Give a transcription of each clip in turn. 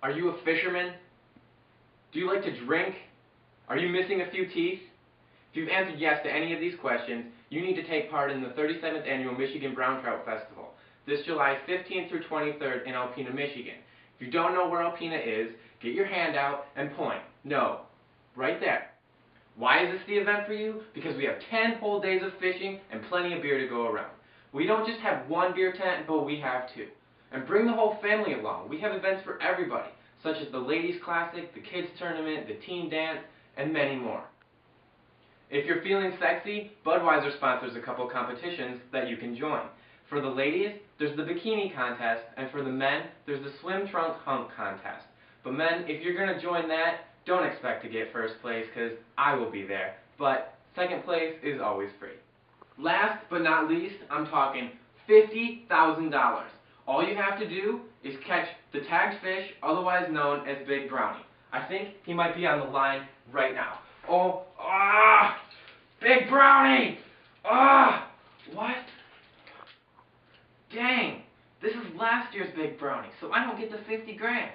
Are you a fisherman? Do you like to drink? Are you missing a few teeth? If you've answered yes to any of these questions, you need to take part in the 37th Annual Michigan Brown Trout Festival, this July 15th through 23rd in Alpena, Michigan. If you don't know where Alpena is, get your hand out and point. No, right there. Why is this the event for you? Because we have 10 whole days of fishing and plenty of beer to go around. We don't just have one beer tent, but we have two. And bring the whole family along. We have events for everybody, such as the Ladies Classic, the Kids Tournament, the Teen Dance, and many more. If you're feeling sexy, Budweiser sponsors a couple competitions that you can join. For the ladies, there's the bikini contest, and for the men, there's the swim trunk hunk contest. But men, if you're going to join that, don't expect to get first place, because I will be there. But second place is always free. Last but not least, I'm talking $50,000. All you have to do is catch the tagged fish, otherwise known as Big Brownie. I think he might be on the line right now. Big Brownie! What? Dang, this is last year's Big Brownie, so I don't get the 50 grand.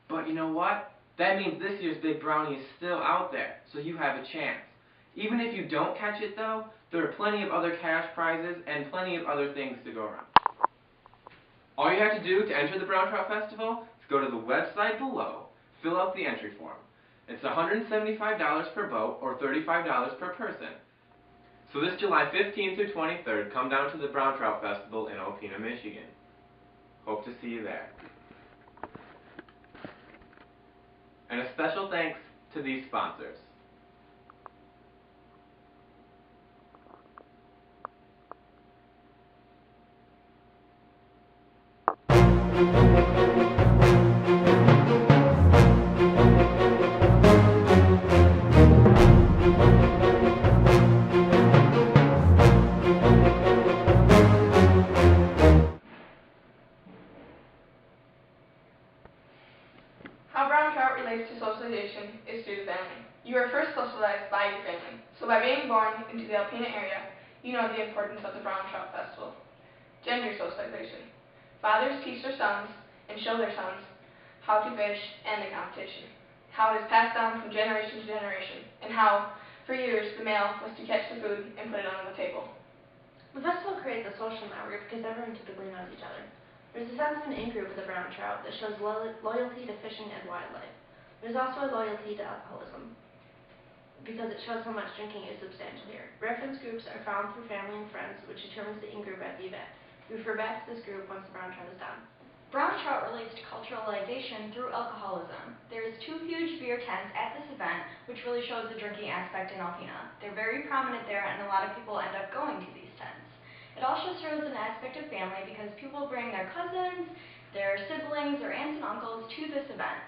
But you know what? That means this year's Big Brownie is still out there, so you have a chance. Even if you don't catch it though, there are plenty of other cash prizes and plenty of other things to go around. All you have to do to enter the Brown Trout Festival is go to the website below, fill out the entry form. It's $175 per boat or $35 per person. So this July 15th through 23rd, come down to the Brown Trout Festival in Alpena, Michigan. Hope to see you there. And a special thanks to these sponsors. How brown trout relates to socialization is through the family. You are first socialized by your family, so by being born into the Alpena area, you know the importance of the Brown Trout Festival. Gender socialization. Fathers teach their sons and show their sons how to fish and the competition, how it is passed down from generation to generation, and how, for years, the male was to catch the food and put it on the table. The festival creates a social network because everyone typically knows each other. There's a sense of an in-group with the brown trout that shows loyalty to fishing and wildlife. There's also a loyalty to alcoholism because it shows how much drinking is substantial here. Reference groups are found through family and friends, which determines the in-group at the event. We refer back to this group once the brown trout is done. Brown trout relates to culturalization through alcoholism. There is 2 huge beer tents at this event, which really shows the drinking aspect in Alpena. They're very prominent there, and a lot of people end up going to these tents. It also shows an aspect of family because people bring their cousins, their siblings, or aunts and uncles to this event.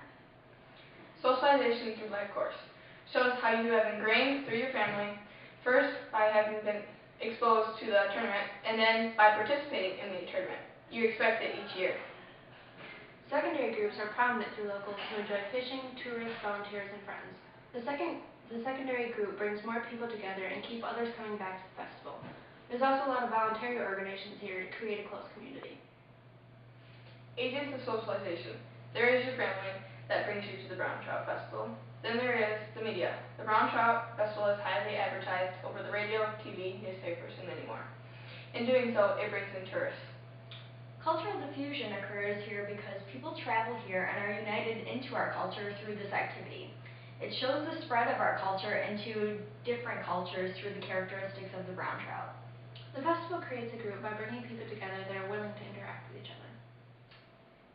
Socialization through life course shows how you have ingrained through your family, first by having been exposed to the tournament, and then by participating in the tournament. You expect it each year. Secondary groups are prominent through locals who enjoy fishing, tourists, volunteers, and friends. The secondary group brings more people together and keep others coming back to the festival. There's also a lot of voluntary organizations here to create a close community. Agents of socialization. There is your family that brings you to the Brown Trout Festival. Then there is the media. The Brown Trout Festival is highly advertised over the radio, TV, newspapers, and many more. In doing so, it brings in tourists. Cultural diffusion occurs here because people travel here and are united into our culture through this activity. It shows the spread of our culture into different cultures through the characteristics of the brown trout. The festival creates a group by bringing people together that are willing to interact with each other.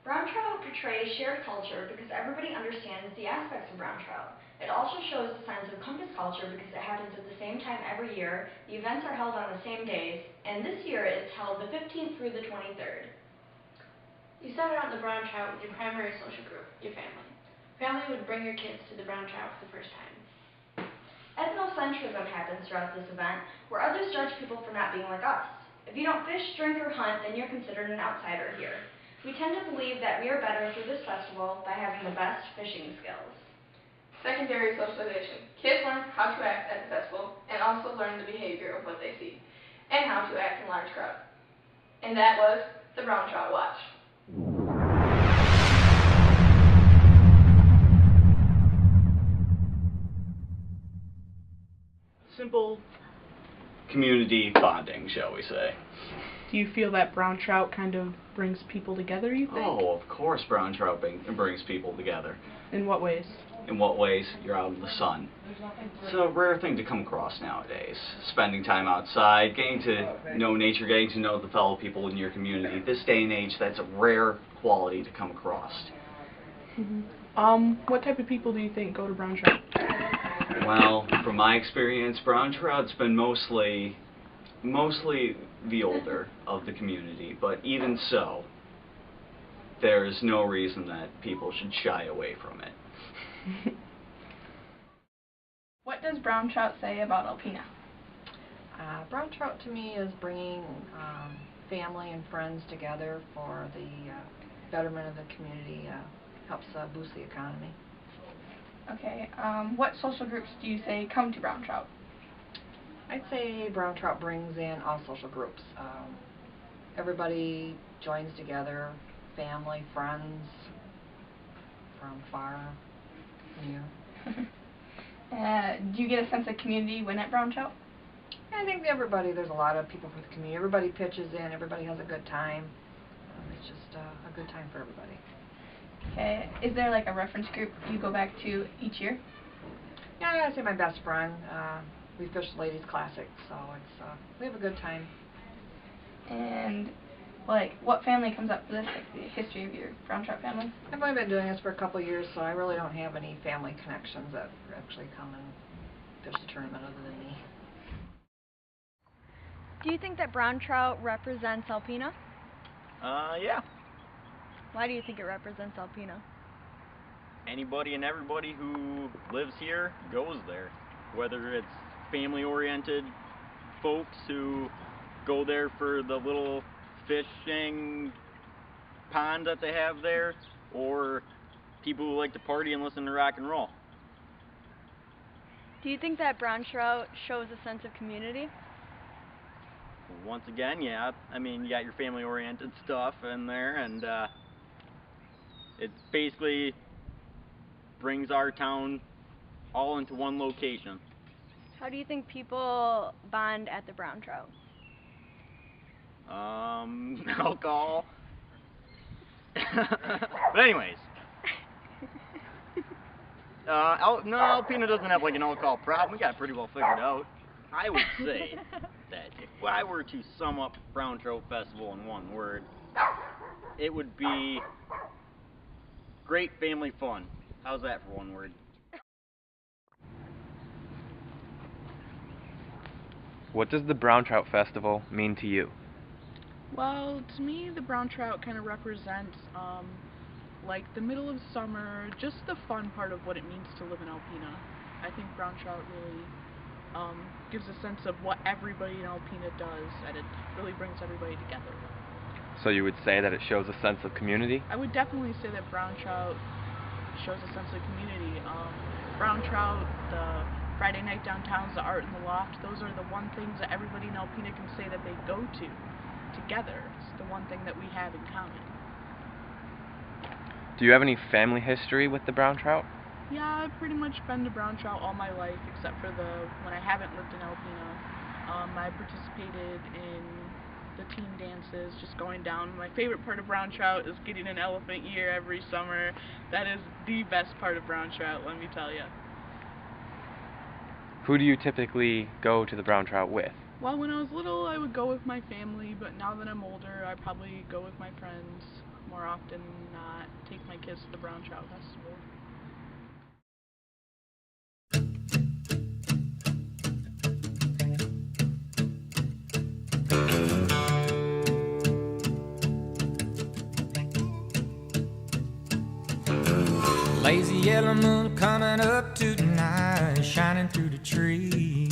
Brown trout portrays shared culture because everybody understands the aspects of brown trout. It also shows a sense of compass culture because it happens at the same time every year. The events are held on the same days, and this year it's held the 15th through the 23rd. You start out in the brown trout with your primary social group, your family. Family would bring your kids to the brown trout for the first time. Ethnocentrism happens throughout this event, where others judge people for not being like us. If you don't fish, drink, or hunt, then you're considered an outsider here. We tend to believe that we are better through this festival by having the best fishing skills. Secondary socialization. Kids learn how to act at the festival and also learn the behavior of what they see and how to act in large crowds. And that was the Brown Trout Watch. community bonding, shall we say. Do you feel that brown trout kind of brings people together, you think? Oh, of course brown trout brings people together. In what ways? In what ways? You're out in the sun. It's a rare thing to come across nowadays. Spending time outside, getting to know nature, getting to know the fellow people in your community. This day and age, that's a rare quality to come across. What type of people do you think go to brown trout? Well, from my experience, brown trout's been mostly the older of the community, but even so, there's no reason that people should shy away from it. What does brown trout say about Alpena? Brown trout to me is bringing family and friends together for the betterment of the community, helps boost the economy. Okay, what social groups do you say come to brown trout? I'd say brown trout brings in all social groups. Everybody joins together, family, friends, from far, near. Do you get a sense of community when at brown trout? I think there's a lot of people from the community. Everybody pitches in, everybody has a good time. It's just a good time for everybody. Okay, is there like a reference group you go back to each year? Yeah, I'd say my best friend. We fish Ladies Classic, so we have a good time. And like, what family comes up for this? Like the history of your brown trout family? I've only been doing this for a couple of years, so I really don't have any family connections that actually come and fish the tournament other than me. Do you think that brown trout represents Alpena? Yeah. Why do you think it represents Alpena? Anybody and everybody who lives here goes there. Whether it's family-oriented folks who go there for the little fishing pond that they have there, or people who like to party and listen to rock and roll. Do you think that brown trout shows a sense of community? Once again, yeah. I mean, you got your family-oriented stuff in there, and it basically brings our town all into one location. How do you think people bond at the brown trout? Alcohol. But anyways. No, Alpena doesn't have like an alcohol problem. We got it pretty well figured out. I would say that if I were to sum up Brown Trout Festival in one word, it would be great family fun. How's that for one word? What does the Brown Trout Festival mean to you? Well, to me, the brown trout kind of represents, like the middle of summer, just the fun part of what it means to live in Alpena. I think brown trout really gives a sense of what everybody in Alpena does, and it really brings everybody together. So you would say that it shows a sense of community? I would definitely say that brown trout shows a sense of community. Brown trout, the Friday night downtowns, the art in the loft, those are the one things that everybody in Alpena can say that they go to together. It's the one thing that we have in common. Do you have any family history with the brown trout? Yeah, I've pretty much been to brown trout all my life, except for when I haven't lived in Alpena. I participated in the team dances, just going down. My favorite part of brown trout is getting an elephant ear every summer. That is the best part of brown trout, let me tell you. Who do you typically go to the brown trout with? Well, when I was little, I would go with my family, but now that I'm older, I probably go with my friends more often than not. Take my kids to the Brown Trout Festival. Lazy yellow moon coming up tonight, shining through the trees.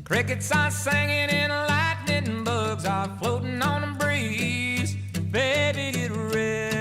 Crickets are singing and lightning bugs are floating on the breeze. Baby, get ready.